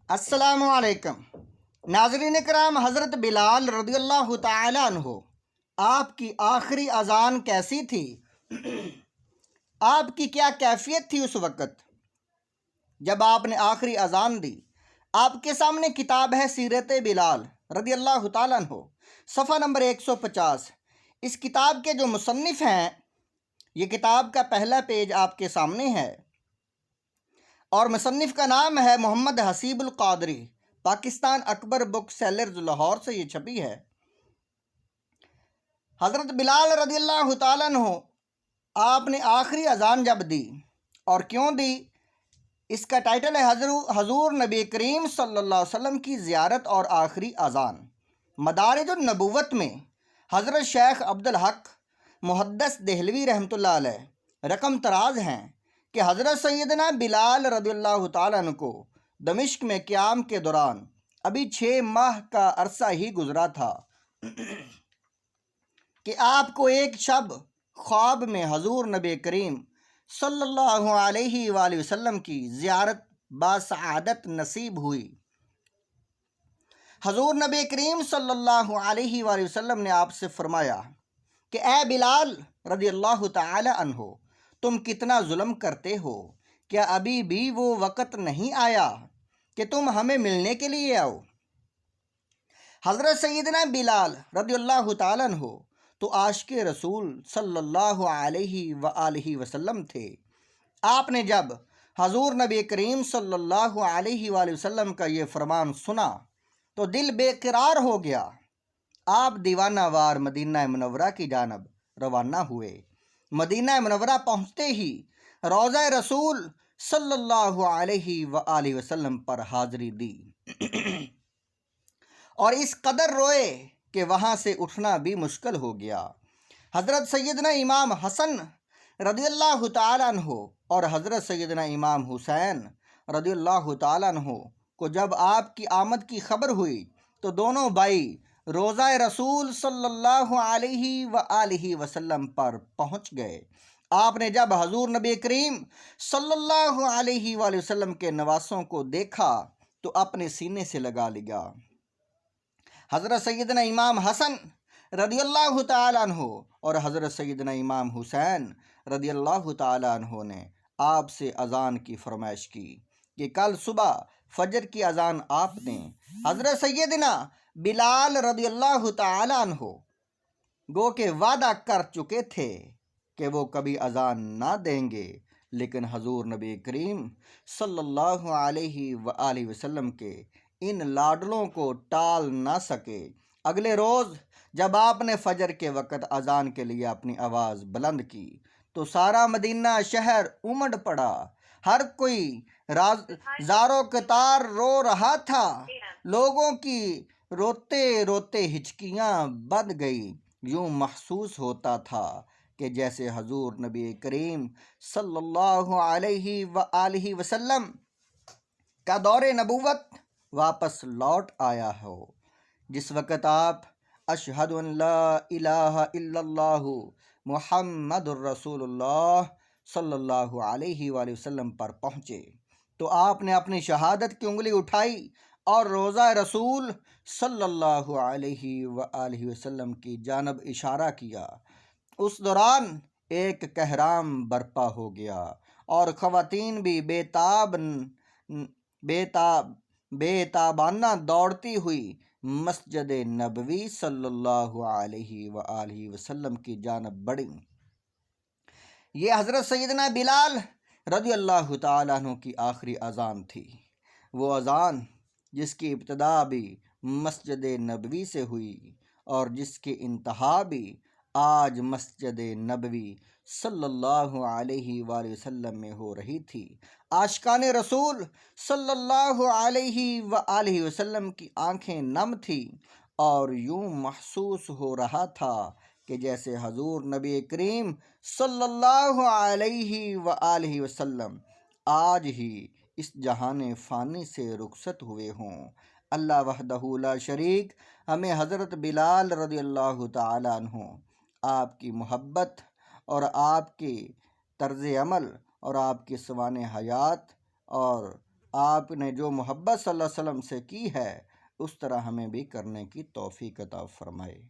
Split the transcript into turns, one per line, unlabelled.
السلام علیکم ناظرین کرام، حضرت بلال رضی اللہ تعالیٰ عنہ آپ کی آخری اذان کیسی تھی؟ آپ کی کیا کیفیت تھی اس وقت جب آپ نے آخری اذان دی؟ آپ کے سامنے کتاب ہے سیرت بلال رضی اللہ تعالیٰ عنہ، صفحہ نمبر 150۔ اس کتاب کے جو مصنف ہیں، یہ کتاب کا پہلا پیج آپ کے سامنے ہے اور مصنف کا نام ہے محمد حسیب القادری۔ پاکستان اکبر بک سیلرز لاہور سے یہ چھپی ہے۔ حضرت بلال رضی اللہ تعالیٰ عنہ آپ نے آخری اذان جب دی اور کیوں دی، اس کا ٹائٹل ہے حضور نبی کریم صلی اللہ علیہ وسلم کی زیارت اور آخری اذان۔ مدارج النبوت میں حضرت شیخ عبدالحق محدث دہلوی رحمۃ اللہ علیہ رقم طراز ہیں کہ حضرت سیدنا بلال رضی اللہ تعالیٰ عنہ کو دمشق میں قیام کے دوران ابھی 6 ماہ کا عرصہ ہی گزرا تھا کہ آپ کو ایک شب خواب میں حضور نبی کریم صلی اللہ علیہ وآلہ وسلم کی زیارت باسعادت نصیب ہوئی۔ حضور نبی کریم صلی اللہ علیہ وآلہ وسلم نے آپ سے فرمایا کہ اے بلال رضی اللہ تعالی عنہ، تم کتنا ظلم کرتے ہو، کیا ابھی بھی وہ وقت نہیں آیا کہ تم ہمیں ملنے کے لیے آؤ؟ حضرت سیدنا بلال رضی اللہ تعالیٰ عنہ تو عاشق رسول صلی اللہ علیہ وآلہ وسلم تھے۔ آپ نے جب حضور نبی کریم صلی اللہ علیہ وآلہ وسلم کا یہ فرمان سنا تو دل بے قرار ہو گیا۔ آپ دیوانہ وار مدینہ منورہ کی جانب روانہ ہوئے۔ مدینہ منورہ پہنچتے ہی روضہ رسول صلی اللہ علیہ وآلہ وسلم پر حاضری دی اور اس قدر روئے کہ وہاں سے اٹھنا بھی مشکل ہو گیا۔ حضرت سیدنا امام حسن رضی اللہ تعالیٰ عنہ اور حضرت سیدنا امام حسین رضی اللہ تعالیٰ عنہ کو جب آپ کی آمد کی خبر ہوئی تو دونوں بھائی روضہ رسول صلی اللہ علیہ وآلہ وسلم پر پہنچ گئے۔ آپ نے جب حضور نبی کریم صلی اللہ علیہ وآلہ وسلم کے نواسوں کو دیکھا تو اپنے سینے سے لگا لیا۔ حضرت سیدنا امام حسن رضی اللہ تعالیٰ عنہ اور حضرت سیدنا امام حسین رضی اللہ تعالیٰ عنہ نے آپ سے اذان کی فرمائش کی کہ کل صبح فجر کی اذان آپ دیں۔ حضرت سیدنا بلال رضی اللہ تعالیٰ عنہ گو کہ وعدہ کر چکے تھے کہ وہ کبھی اذان نہ دیں گے، لیکن حضور نبی کریم صلی اللہ علیہ وآلہ وسلم کے ان لاڈلوں کو ٹال نہ سکے۔ اگلے روز جب آپ نے فجر کے وقت اذان کے لیے اپنی آواز بلند کی تو سارا مدینہ شہر امڑ پڑا۔ ہر کوئی زارو قطار رو رہا تھا۔ لوگوں کی روتے روتے ہچکیاں بندھ گئی۔ یوں محسوس ہوتا تھا کہ جیسے حضور نبی کریم صلی اللہ علیہ وآلہ وسلم کا دور نبوت واپس لوٹ آیا ہو۔ جس وقت آپ اشہد ان لا الہ الا اللہ محمد الرسول اللہ صلی اللہ علیہ وآلہ وسلم پر پہنچے تو آپ نے اپنی شہادت کی انگلی اٹھائی اور روضہ رسول صلی اللہ علیہ وآلہ وسلم کی جانب اشارہ کیا۔ اس دوران ایک کہرام برپا ہو گیا اور خواتین بھی بے تابانہ دوڑتی ہوئی مسجد نبوی صلی اللہ علیہ وآلہ وسلم کی جانب بڑھیں۔ یہ حضرت سیدنا بلال رضی اللہ تعالیٰ عنہ کی آخری اذان تھی، وہ اذان جس کی ابتدا بھی مسجد نبوی سے ہوئی اور جس کی انتہا بھی آج مسجد نبوی صلی اللہ علیہ وآلہ وسلم میں ہو رہی تھی۔ عاشقان رسول صلی اللہ علیہ وآلہ وسلم کی آنکھیں نم تھیں اور یوں محسوس ہو رہا تھا کہ جیسے حضور نبی کریم صلی اللہ علیہ وآلہ وسلم آج ہی اس جہان فانی سے رخصت ہوئے ہوں۔ اللہ وحدہ لا شریک ہمیں حضرت بلال رضی اللہ تعالیٰ عنہ، آپ کی محبت اور آپ کے طرز عمل اور آپ کی سوانح حیات اور آپ نے جو محبت صلی اللہ علیہ وسلم سے کی ہے اس طرح ہمیں بھی کرنے کی توفیق عطا فرمائے۔